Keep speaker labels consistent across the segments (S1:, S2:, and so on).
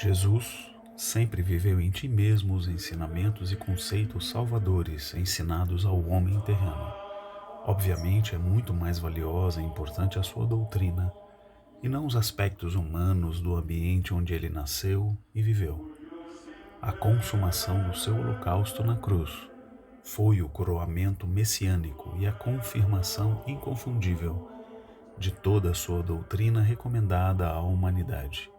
S1: Jesus sempre viveu em ti mesmo os ensinamentos e conceitos salvadores ensinados ao homem terreno. Obviamente é muito mais valiosa e importante a sua doutrina, e não os aspectos humanos do ambiente onde ele nasceu e viveu. A consumação do seu holocausto na cruz foi o coroamento messiânico e a confirmação inconfundível de toda a sua doutrina recomendada à humanidade,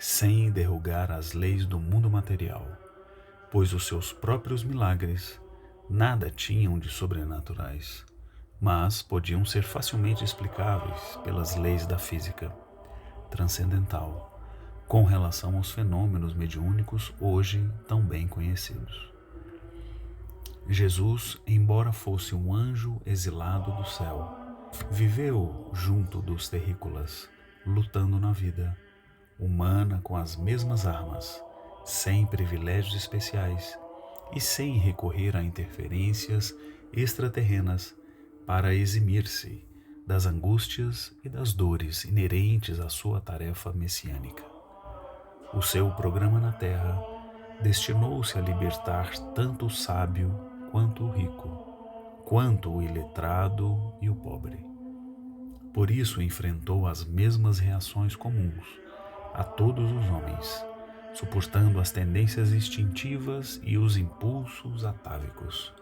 S1: sem derrogar as leis do mundo material, pois os seus próprios milagres nada tinham de sobrenaturais, mas podiam ser facilmente explicáveis pelas leis da física transcendental, com relação aos fenômenos mediúnicos hoje tão bem conhecidos. Jesus, embora fosse um anjo exilado do céu, viveu junto dos terrícolas, lutando na vida humana com as mesmas armas, sem privilégios especiais e sem recorrer a interferências extraterrenas para eximir-se das angústias e das dores inerentes à sua tarefa messiânica. O seu programa na Terra destinou-se a libertar tanto o sábio quanto o rico, quanto o iletrado e o pobre. Por isso enfrentou as mesmas reações comuns a todos os homens, suportando as tendências instintivas e os impulsos atávicos,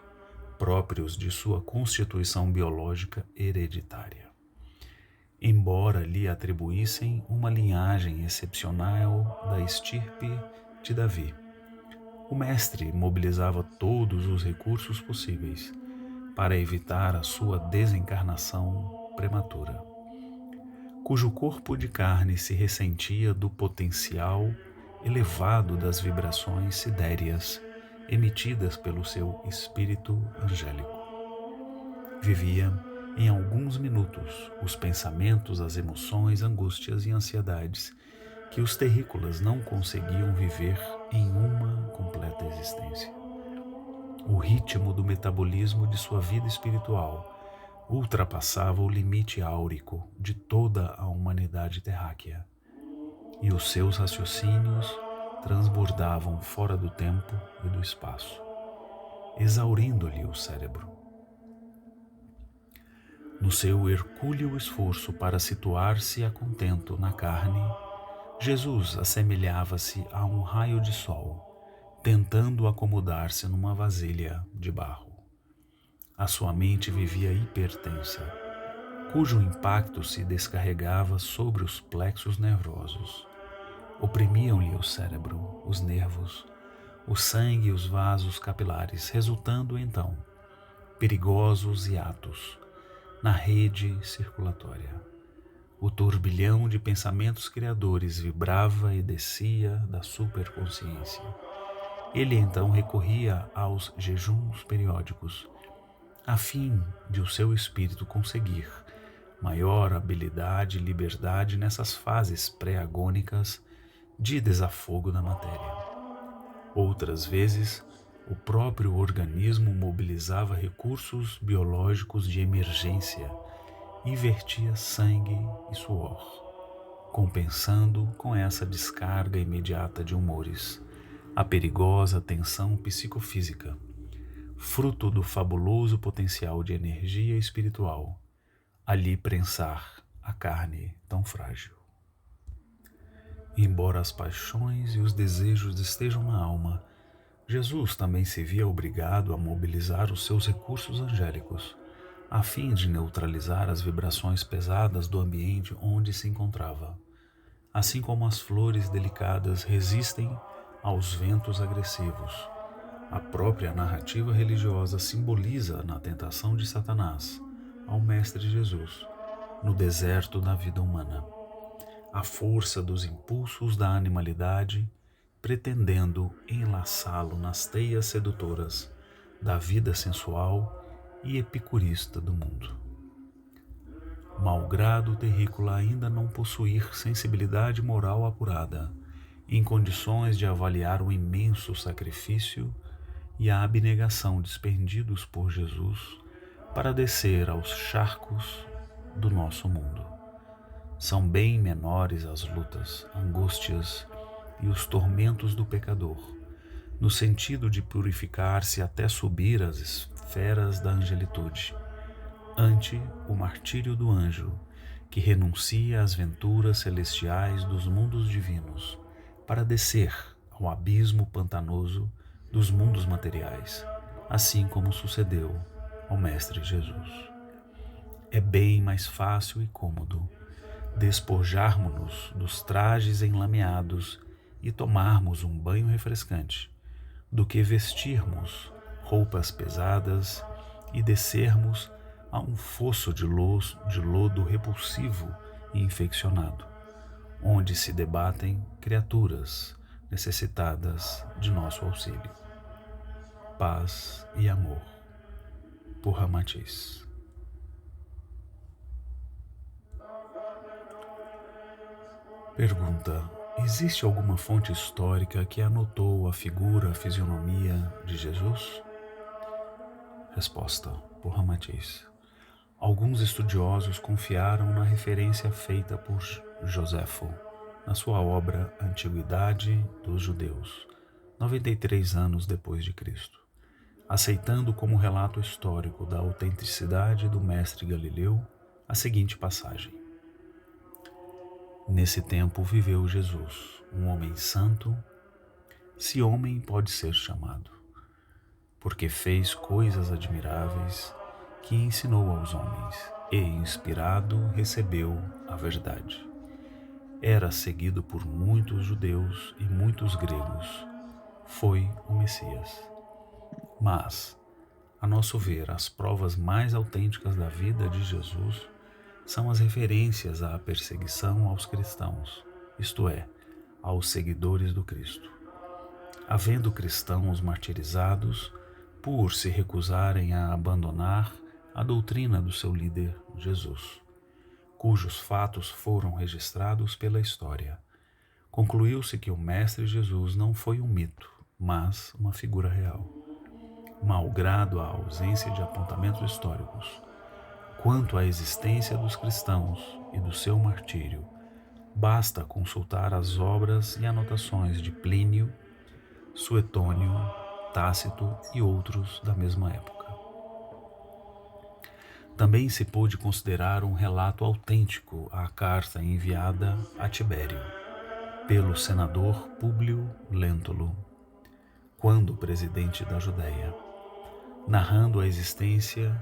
S1: próprios de sua constituição biológica hereditária. Embora lhe atribuíssem uma linhagem excepcional da estirpe de Davi, o mestre mobilizava todos os recursos possíveis para evitar a sua desencarnação prematura, cujo corpo de carne se ressentia do potencial elevado das vibrações sidéreas emitidas pelo seu espírito angélico. Vivia, em alguns minutos, os pensamentos, as emoções, angústias e ansiedades que os terrícolas não conseguiam viver em uma completa existência. O ritmo do metabolismo de sua vida espiritual ultrapassava o limite áurico de toda a humanidade terráquea, e os seus raciocínios transbordavam fora do tempo e do espaço, exaurindo-lhe o cérebro. No seu hercúleo esforço para situar-se a contento na carne, Jesus assemelhava-se a um raio de sol, tentando acomodar-se numa vasilha de barro. A sua mente vivia hipertensa, cujo impacto se descarregava sobre os plexos nervosos. Oprimiam-lhe o cérebro, os nervos, o sangue e os vasos capilares, resultando então perigosos hiatos na rede circulatória. O turbilhão de pensamentos criadores vibrava e descia da superconsciência. Ele então recorria aos jejuns periódicos, a fim de o seu espírito conseguir maior habilidade e liberdade nessas fases pré-agônicas de desafogo da matéria. Outras vezes, o próprio organismo mobilizava recursos biológicos de emergência e vertia sangue e suor, compensando com essa descarga imediata de humores a perigosa tensão psicofísica, fruto do fabuloso potencial de energia espiritual a lhe prensar a carne tão frágil. Embora as paixões e os desejos estejam na alma, Jesus também se via obrigado a mobilizar os seus recursos angélicos, a fim de neutralizar as vibrações pesadas do ambiente onde se encontrava, assim como as flores delicadas resistem aos ventos agressivos. A própria narrativa religiosa simboliza na tentação de Satanás ao Mestre Jesus, no deserto da vida humana, a força dos impulsos da animalidade, pretendendo enlaçá-lo nas teias sedutoras da vida sensual e epicurista do mundo. Malgrado o terrícola ainda não possuir sensibilidade moral apurada, em condições de avaliar o imenso sacrifício e a abnegação despendidos por Jesus para descer aos charcos do nosso mundo. São bem menores as lutas, angústias e os tormentos do pecador, no sentido de purificar-se até subir às esferas da angelitude, ante o martírio do anjo, que renuncia às venturas celestiais dos mundos divinos, para descer ao abismo pantanoso dos mundos materiais, assim como sucedeu ao Mestre Jesus. É bem mais fácil e cômodo despojarmos-nos dos trajes enlameados e tomarmos um banho refrescante, do que vestirmos roupas pesadas e descermos a um fosso de lodo repulsivo e infeccionado, onde se debatem criaturas necessitadas de nosso auxílio. Paz e amor. Por Ramatiz. Pergunta: existe alguma fonte histórica que anotou a fisionomia de Jesus? Resposta: por Ramatiz. Alguns estudiosos confiaram na referência feita por Joséfo na sua obra Antiguidade dos Judeus, 93 anos depois de Cristo, aceitando como relato histórico da autenticidade do mestre Galileu a seguinte passagem: nesse tempo viveu Jesus, um homem santo, se homem pode ser chamado, porque fez coisas admiráveis que ensinou aos homens, e, inspirado, recebeu a verdade. Era seguido por muitos judeus e muitos gregos. Foi o Messias. Mas, a nosso ver, as provas mais autênticas da vida de Jesus são as referências à perseguição aos cristãos, isto é, aos seguidores do Cristo. Havendo cristãos martirizados por se recusarem a abandonar a doutrina do seu líder Jesus, cujos fatos foram registrados pela história, concluiu-se que o Mestre Jesus não foi um mito, mas uma figura real. Malgrado a ausência de apontamentos históricos quanto à existência dos cristãos e do seu martírio, basta consultar as obras e anotações de Plínio, Suetônio, Tácito e outros da mesma época. Também se pôde considerar um relato autêntico à carta enviada a Tibério pelo senador Públio Lentulus, quando presidente da Judéia, narrando a existência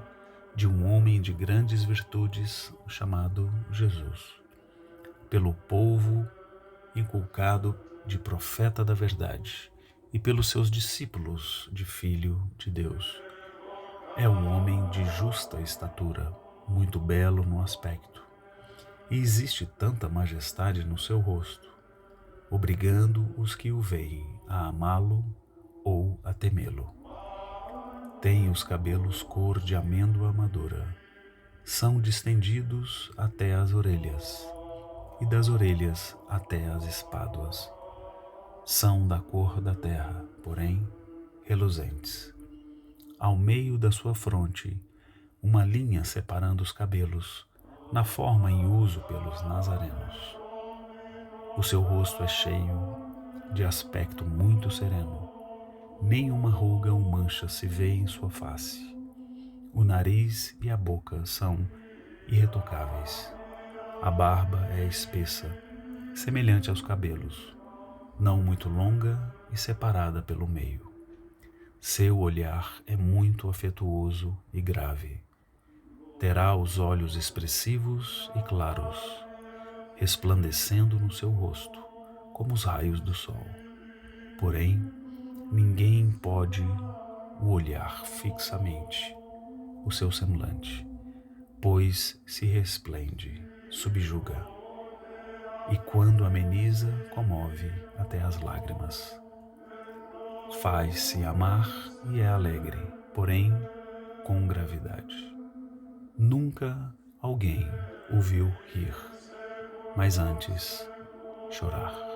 S1: de um homem de grandes virtudes chamado Jesus, pelo povo inculcado de profeta da verdade e pelos seus discípulos de filho de Deus. É um homem de justa estatura, muito belo no aspecto, e existe tanta majestade no seu rosto, obrigando os que o veem a amá-lo ou a temê-lo. Tem os cabelos cor de amêndoa madura, são distendidos até as orelhas, e das orelhas até as espáduas. São da cor da terra, porém reluzentes. Ao meio da sua fronte, uma linha separando os cabelos, na forma em uso pelos nazarenos. O seu rosto é cheio de aspecto muito sereno. Nenhuma ruga ou mancha se vê em sua face. O nariz e a boca são irretocáveis. A barba é espessa, semelhante aos cabelos, não muito longa e separada pelo meio. Seu olhar é muito afetuoso e grave. Terá os olhos expressivos e claros, resplandecendo no seu rosto, como os raios do sol. Porém, ninguém pode o olhar fixamente, o seu semblante, pois se resplende, subjuga, e quando ameniza, comove até as lágrimas. Faz-se amar e é alegre, porém com gravidade. Nunca alguém o viu rir, mas antes chorar.